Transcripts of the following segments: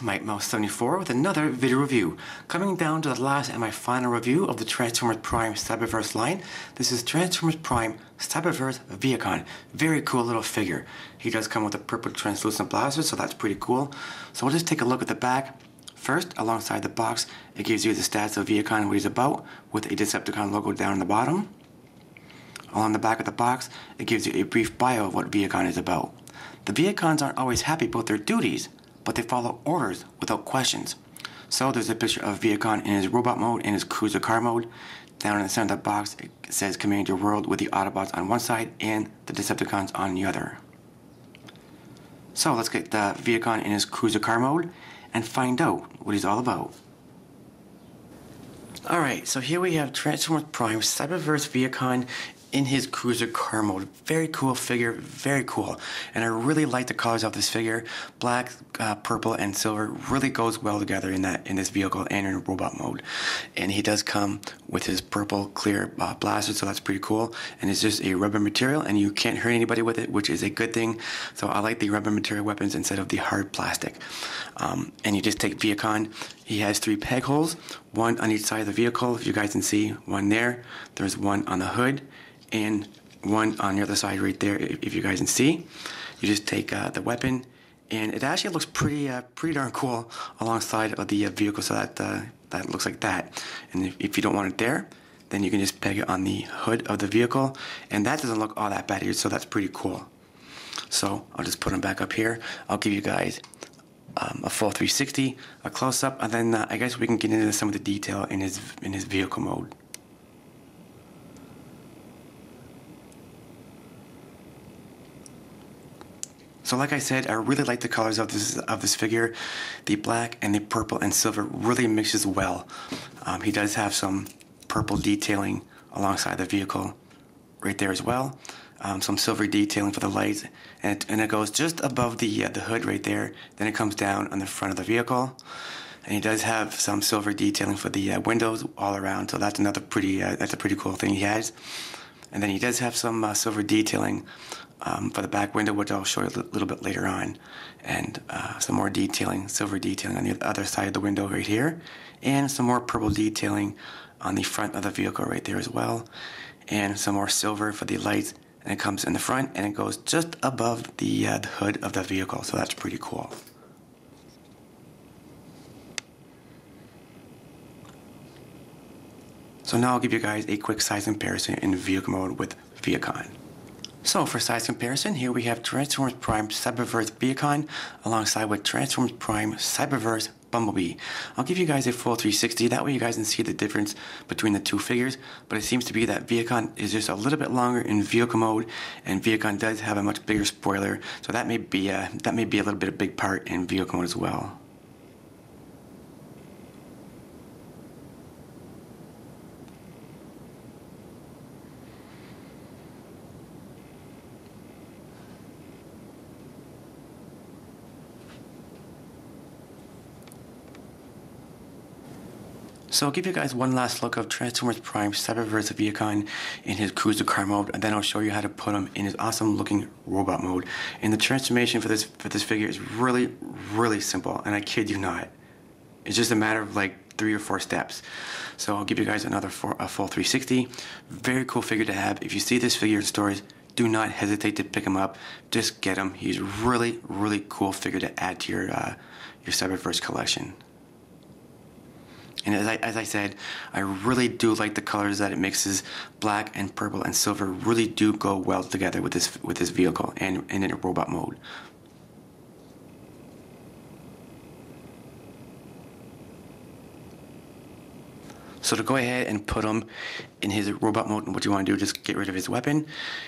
guys, Mike Mouse 74 with another video review. Coming down to the last and my final review of the Transformers Prime Cyberverse line. This is Transformers Prime Cyberverse Vehicon. Very cool little figure. He does come with a purple translucent blaster, so that's pretty cool. So we'll just take a look at the back. First, alongside the box, it gives you the stats of Vehicon, what he's about, with a Decepticon logo down in the bottom. Along the back of the box, it gives you a brief bio of what Vehicon is about. The Vehicons aren't always happy about their duties, but they follow orders without questions. So there's a picture of Vehicon in his robot mode and his cruiser car mode. Down in the center of the box, it says command your world with the Autobots on one side and the Decepticons on the other. So let's get the Vehicon in his cruiser car mode and find out what he's all about. Alright, so here we have Transformers Prime Cyberverse Vehicon in his cruiser car mode. Very cool figure, very cool. And I really like the colors of this figure. Black, purple, and silver really goes well together in this vehicle and in robot mode. And he does come with his purple clear blaster, so that's pretty cool. And it's just a rubber material, and you can't hurt anybody with it, which is a good thing. So I like the rubber material weapons instead of the hard plastic. And you just take Vehicon. He has 3 peg holes, one on each side of the vehicle. If you guys can see, one there. There's one on the hood, and one on the other side right there. If you guys can see, you just take the weapon, and it actually looks pretty darn cool alongside of the vehicle. So that looks like that. And if you don't want it there, then you can just peg it on the hood of the vehicle, and that doesn't look all that bad either. So that's pretty cool. So I'll just put them back up here. I'll give you guys a full 360, a close up, and then I guess we can get into some of the detail in his vehicle mode. So like I said, I really like the colors of this figure. The black and the purple and silver really mixes well. He does have some purple detailing alongside the vehicle right there as well. Some silver detailing for the lights, and it goes just above the hood right there. Then it comes down on the front of the vehicle, and he does have some silver detailing for the windows all around. So that's another that's a pretty cool thing he has. And then he does have some silver detailing for the back window, which I'll show you a little bit later on, and some more detailing, silver detailing on the other side of the window right here, and some more purple detailing on the front of the vehicle right there as well, and some more silver for the lights, and it comes in the front, and it goes just above the hood of the vehicle, so that's pretty cool. So now I'll give you guys a quick size comparison in vehicle mode with Vehicon. So for size comparison, here we have Transformers Prime Cyberverse Vehicon alongside with Transformers Prime Cyberverse Bumblebee. I'll give you guys a full 360, that way you guys can see the difference between the two figures, but it seems to be that Vehicon is just a little bit longer in vehicle mode, and Vehicon does have a much bigger spoiler, so that may be a little bit of a big part in vehicle mode as well. So I'll give you guys one last look of Transformers Prime Cyberverse Vehicon in his cruiser car mode, and then I'll show you how to put him in his awesome looking robot mode. And the transformation for this figure is really simple, and I kid you not. It's just a matter of like 3 or 4 steps. So I'll give you guys a full 360. Very cool figure to have. If you see this figure in stores, do not hesitate to pick him up. Just get him. He's really cool figure to add to your Cyberverse collection. And as I said, I really do like the colors that it mixes. Black and purple and silver really do go well together with this vehicle and in a robot mode. So to go ahead and put him in his robot mode, and what you want to do, just get rid of his weapon.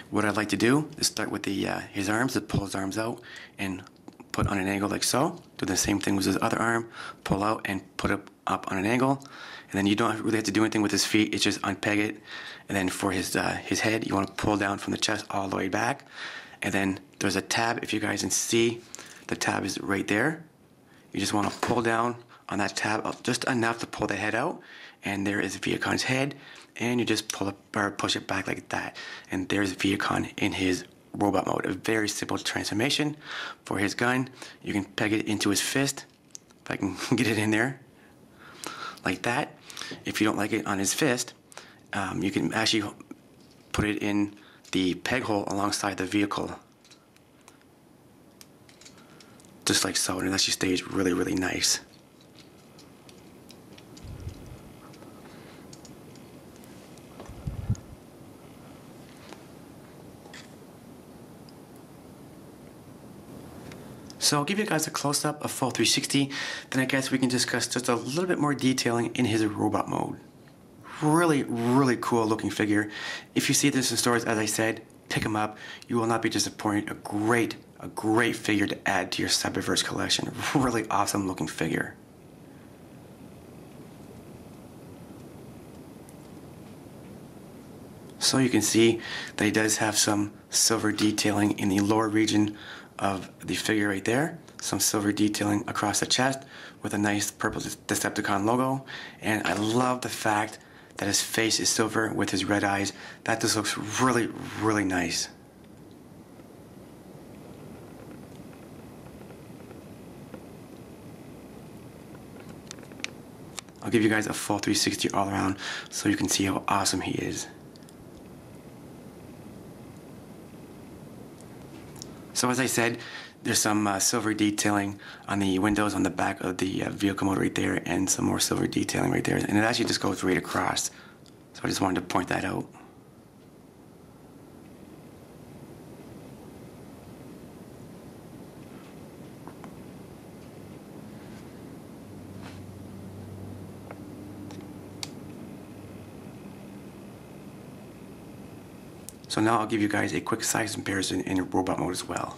What I'd like to do is start with his arms, to pull his arms out and put on an angle like so. Do the same thing with his other arm, pull out and put it up on an angle. And then you don't really have to do anything with his feet, it's just unpeg it. And then for his head, you want to pull down from the chest all the way back. And then there's a tab, if you guys can see, the tab is right there. You just want to pull down on that tab just enough to pull the head out. And there is Vehicon's head, and you just pull it or push it back like that. And there's Vehicon in his robot mode. A very simple transformation. For his gun, you can peg it into his fist, if I can get it in there, like that. If you don't like it on his fist, you can actually put it in the peg hole alongside the vehicle, just like so, and it actually stays really, really nice. So I'll give you guys a close-up of full 360, then I guess we can discuss just a little bit more detailing in his robot mode. Really, really cool looking figure. If you see this in stores, as I said, pick him up. You will not be disappointed. A great figure to add to your Cyberverse collection. Really awesome looking figure. So you can see that he does have some silver detailing in the lower region of the figure right there. Some silver detailing across the chest with a nice purple Decepticon logo. And I love the fact that his face is silver with his red eyes. That just looks really, really nice. I'll give you guys a full 360 all around so you can see how awesome he is. So as I said, there's some silver detailing on the windows on the back of the vehicle mode right there, and some more silver detailing right there. And it actually just goes right across. So I just wanted to point that out. So now I'll give you guys a quick size comparison in robot mode as well.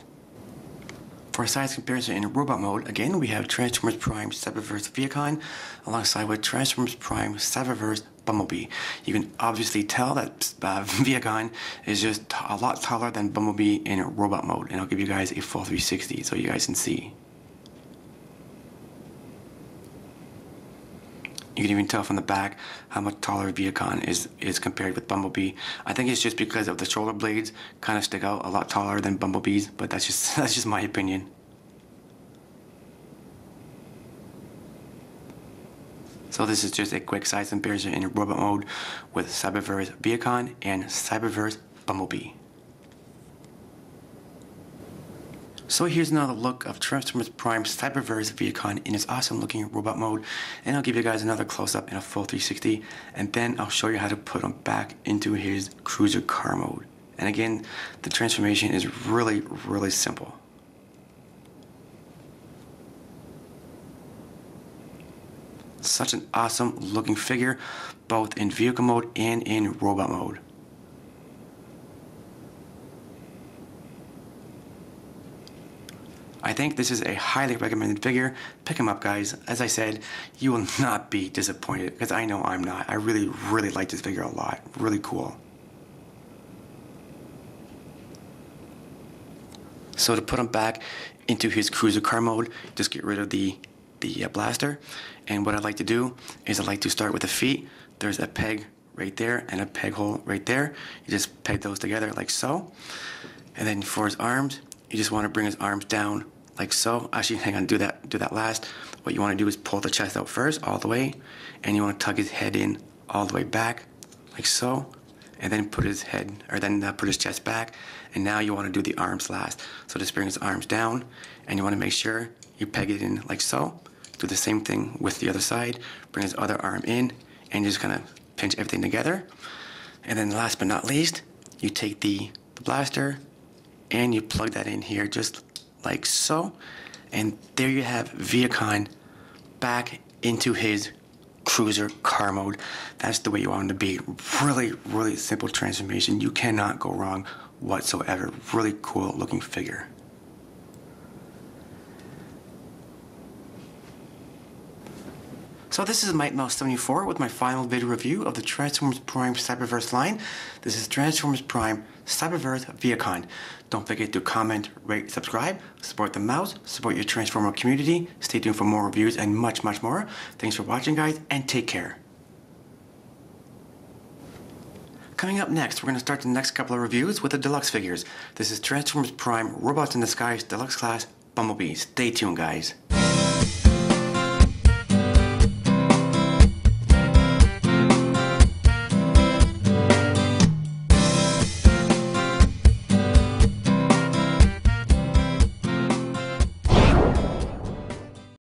For a size comparison in robot mode, again we have Transformers Prime Cyberverse Vehicon alongside with Transformers Prime Cyberverse Bumblebee. You can obviously tell that Vehicon is just a lot taller than Bumblebee in robot mode, and I'll give you guys a full 360 so you guys can see. You can even tell from the back how much taller Vehicon is compared with Bumblebee. I think it's just because of the shoulder blades kind of stick out a lot taller than Bumblebee's, but that's just my opinion. So this is just a quick size comparison in robot mode with Cyberverse Vehicon and Cyberverse Bumblebee. So here's another look of Transformers Prime Cyberverse Vehicon in its awesome looking robot mode, and I'll give you guys another close-up in a full 360, and then I'll show you how to put him back into his cruiser car mode. And again, the transformation is really, really simple. Such an awesome looking figure, both in vehicle mode and in robot mode. I think this is a highly recommended figure. Pick him up, guys. As I said, you will not be disappointed, because I know I'm not. I really, really like this figure a lot. Really cool. So to put him back into his cruiser car mode, just get rid of the blaster. And what I like to do is I like to start with the feet. There's a peg right there and a peg hole right there. You just peg those together like so. And then for his arms, you just want to bring his arms down like so. Actually, hang on, do that last. What you want to do is pull the chest out first, all the way, and you want to tug his head in all the way back, like so, and then put his head, or then put his chest back, and now you want to do the arms last. So just bring his arms down, and you want to make sure you peg it in like so. Do the same thing with the other side. Bring his other arm in, and just kind of pinch everything together. And then last but not least, you take the blaster, and you plug that in here just like so, and there you have Vehicon back into his cruiser car mode. That's the way you want him to be. Really, really simple transformation. You cannot go wrong whatsoever. Really cool looking figure. So this is Mike Mouse 74 with my final video review of the Transformers Prime Cyberverse line. This is Transformers Prime Cyberverse Vehicon. Don't forget to comment, rate, subscribe, support the mouse, support your Transformer community. Stay tuned for more reviews and much, much more. Thanks for watching, guys, and take care. Coming up next, we're going to start the next couple of reviews with the deluxe figures. This is Transformers Prime Robots in Disguise Deluxe Class Bumblebee. Stay tuned, guys.